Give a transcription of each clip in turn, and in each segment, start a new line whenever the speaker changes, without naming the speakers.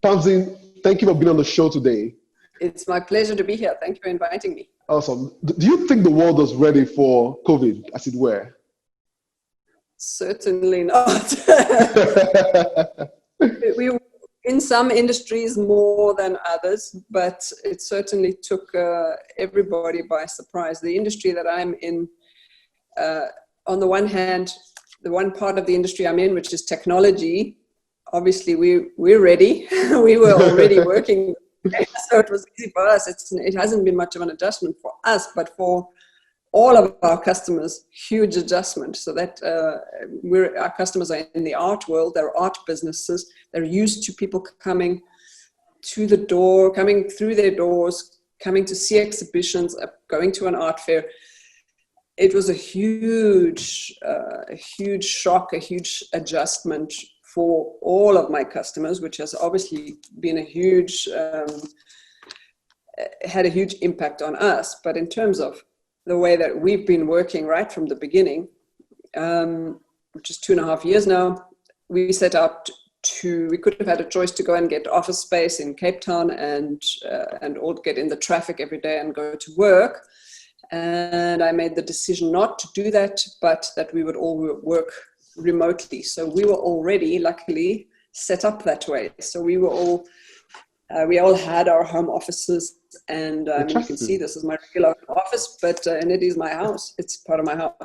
Tamsin, thank you for being on the show today.
It's my pleasure to be here. Thank you for inviting me.
Awesome. Do you think the world was ready for COVID, as it were?
Certainly not. We were in some industries more than others, but it certainly took everybody by surprise. The industry that I'm in, on the one hand, the one part of the industry I'm in, which is technology, obviously we're ready. We were already working, so it was easy for us. It hasn't been much of an adjustment for us, but for all of our customers, huge adjustment. So that our customers are in the art world, they're art businesses, they're used to people coming to the door, coming through their doors, coming to see exhibitions, going to an art fair. It was a huge shock, a huge adjustment for all of my customers, which has obviously been had a huge impact on us. But in terms of the way that we've been working right from the beginning, which is 2.5 years now, we set out we could have had a choice to go and get office space in Cape Town and all get in the traffic every day and go to work. And I made the decision not to do that, but that we would all work remotely. So we were already, luckily, set up that way. So we all had our home offices, and you can see this is my regular office, but and it is my house. It's part of my house.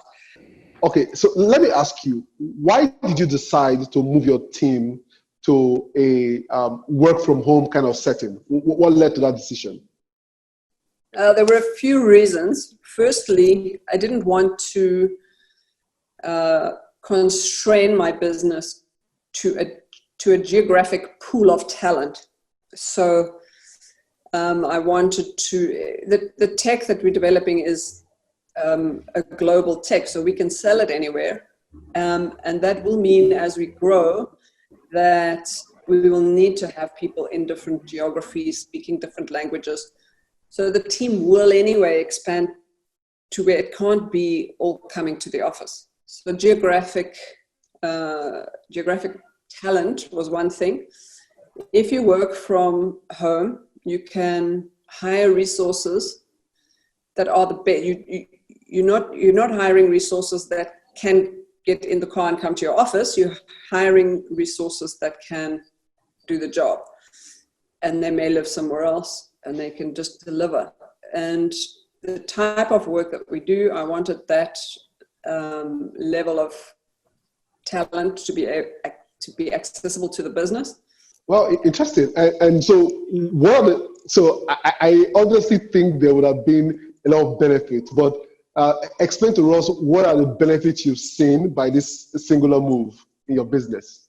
Okay, so let me ask you, why did you decide to move your team to a work from home kind of setting? What led to that decision?
There were a few reasons. Firstly, I didn't want to constrain my business to a geographic pool of talent. So I wanted the tech that we're developing is a global tech, so we can sell it anywhere. And that will mean as we grow that we will need to have people in different geographies, speaking different languages. So the team will anyway expand to where it can't be all coming to the office. So geographic talent was one thing. If you work from home, you can hire resources that are the best. You're not hiring resources that can get in the car and come to your office. You're hiring resources that can do the job, and they may live somewhere else and they can just deliver. And the type of work that we do, I wanted that level of talent to be accessible to the business.
Well, interesting. And so, I honestly think there would have been a lot of benefits, but explain to us, what are the benefits you've seen by this singular move in your business?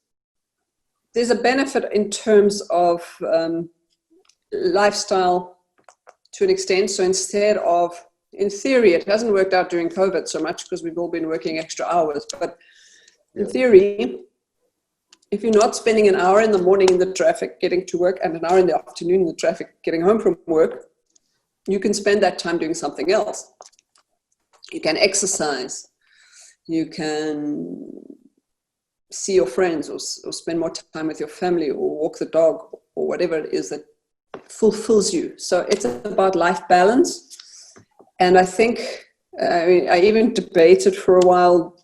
There's a benefit in terms of lifestyle to an extent. So instead of, in theory, it hasn't worked out during COVID so much because we've all been working extra hours, but in theory, if you're not spending an hour in the morning in the traffic getting to work and an hour in the afternoon in the traffic getting home from work, you can spend that time doing something else. You can exercise, you can see your friends, or spend more time with your family, or walk the dog, or whatever it is that fulfills you. So it's about life balance. And I think, I even debated for a while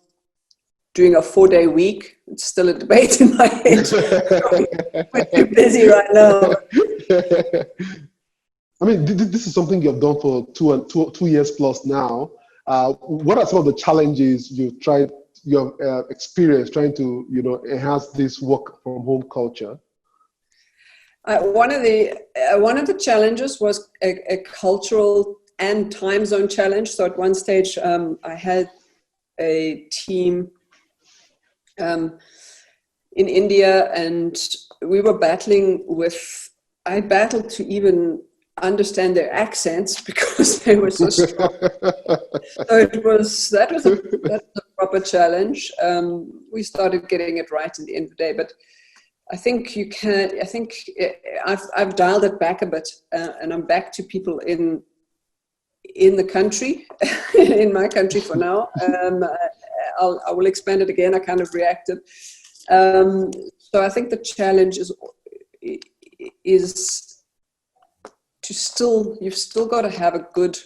doing a 4-day week. It's still a debate in my head. We're too busy right now.
I mean, this is something you've done for two years plus now. What are some of the challenges you've experienced trying to enhance this work from home culture?
One of the challenges was a cultural and time zone challenge. So at one stage, I had a team in India, and we were battling with. I battled to even understand their accents because they were so strong. So that was a proper challenge. We started getting it right in the end of the day, but I think I've dialed it back a bit, and I'm back to people in the country, in my country for now. I will expand it again. I kind of reacted. So I think the challenge is you've still got to have a good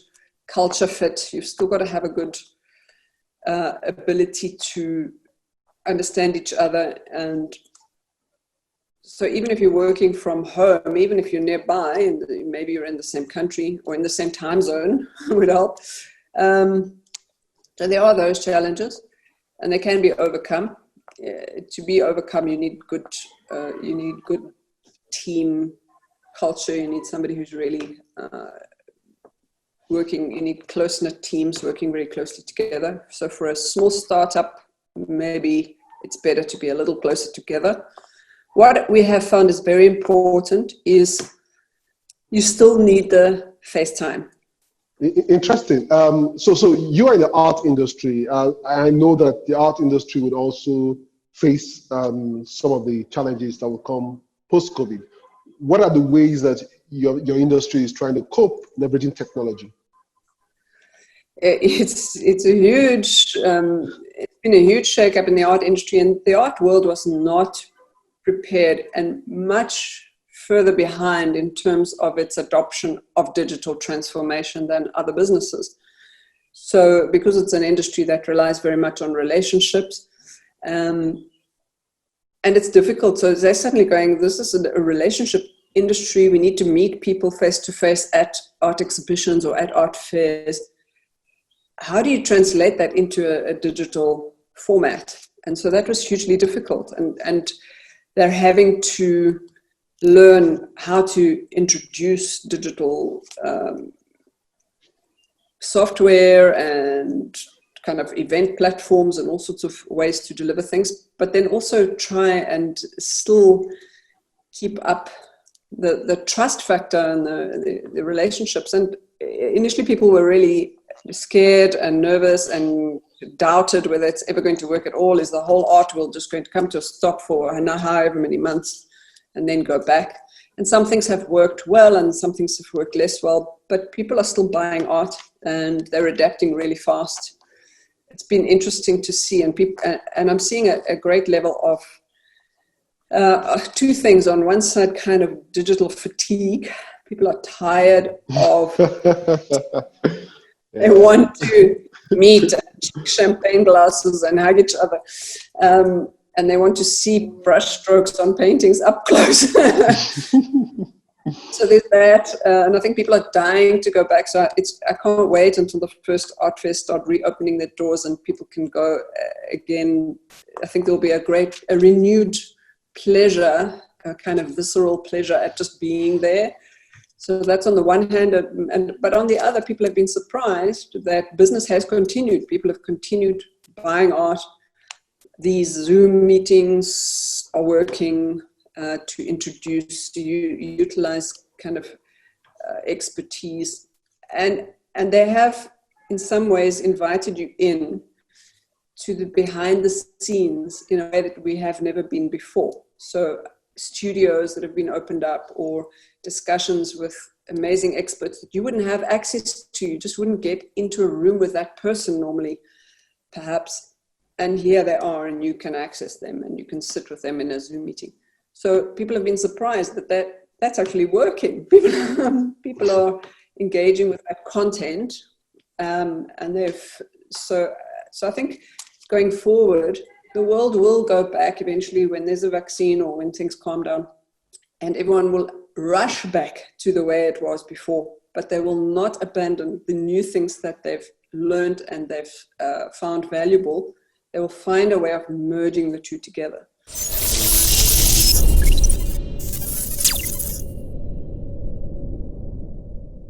culture fit. You've still got to have a good ability to understand each other. And so even if you're working from home, even if you're nearby, and maybe you're in the same country or in the same time zone, would help. So there are those challenges, and they can be overcome. To be overcome, you need good team culture. You need somebody who's really working. You need close-knit teams working very closely together. So for a small startup, maybe it's better to be a little closer together. What we have found is very important is you still need the FaceTime.
Interesting. So you are in the art industry. I know that the art industry would also face some of the challenges that will come post-COVID. What are the ways that your industry is trying to cope leveraging technology?
It's been a huge shake-up in the art industry, and the art world was not prepared and much further behind in terms of its adoption of digital transformation than other businesses. So because it's an industry that relies very much on relationships, and it's difficult. So they're suddenly going, this is a relationship industry. We need to meet people face to face at art exhibitions or at art fairs. How do you translate that into a digital format? And so that was hugely difficult. And they're having to learn how to introduce digital software and kind of event platforms and all sorts of ways to deliver things, but then also try and still keep up the trust factor and the relationships. And initially people were really scared and nervous and doubted whether it's ever going to work at all. Is the whole art world just going to come to a stop for however many months and then go back? And some things have worked well and some things have worked less well, but people are still buying art and they're adapting really fast. It's been interesting to see, and I'm seeing a great level of two things. On one side, kind of digital fatigue. People are tired of, they want to meet, champagne glasses and hug each other. And they want to see brush strokes on paintings up close. So there's that, and I think people are dying to go back. So I can't wait until the first art fairs start reopening their doors and people can go again. I think there'll be a renewed pleasure, a kind of visceral pleasure at just being there. So that's on the one hand, but on the other, people have been surprised that business has continued. People have continued buying art. These Zoom meetings are working to utilize kind of expertise, and they have in some ways invited you in to the behind the scenes in a way that we have never been before. So studios that have been opened up, or discussions with amazing experts that you wouldn't have access to. You just wouldn't get into a room with that person normally, perhaps. And here they are, and you can access them and you can sit with them in a Zoom meeting. So people have been surprised that's actually working. People are engaging with that content, and so I think going forward, the world will go back eventually when there's a vaccine or when things calm down, and everyone will rush back to the way it was before, but they will not abandon the new things that they've learned and they've found valuable. They will find a way of merging the two together.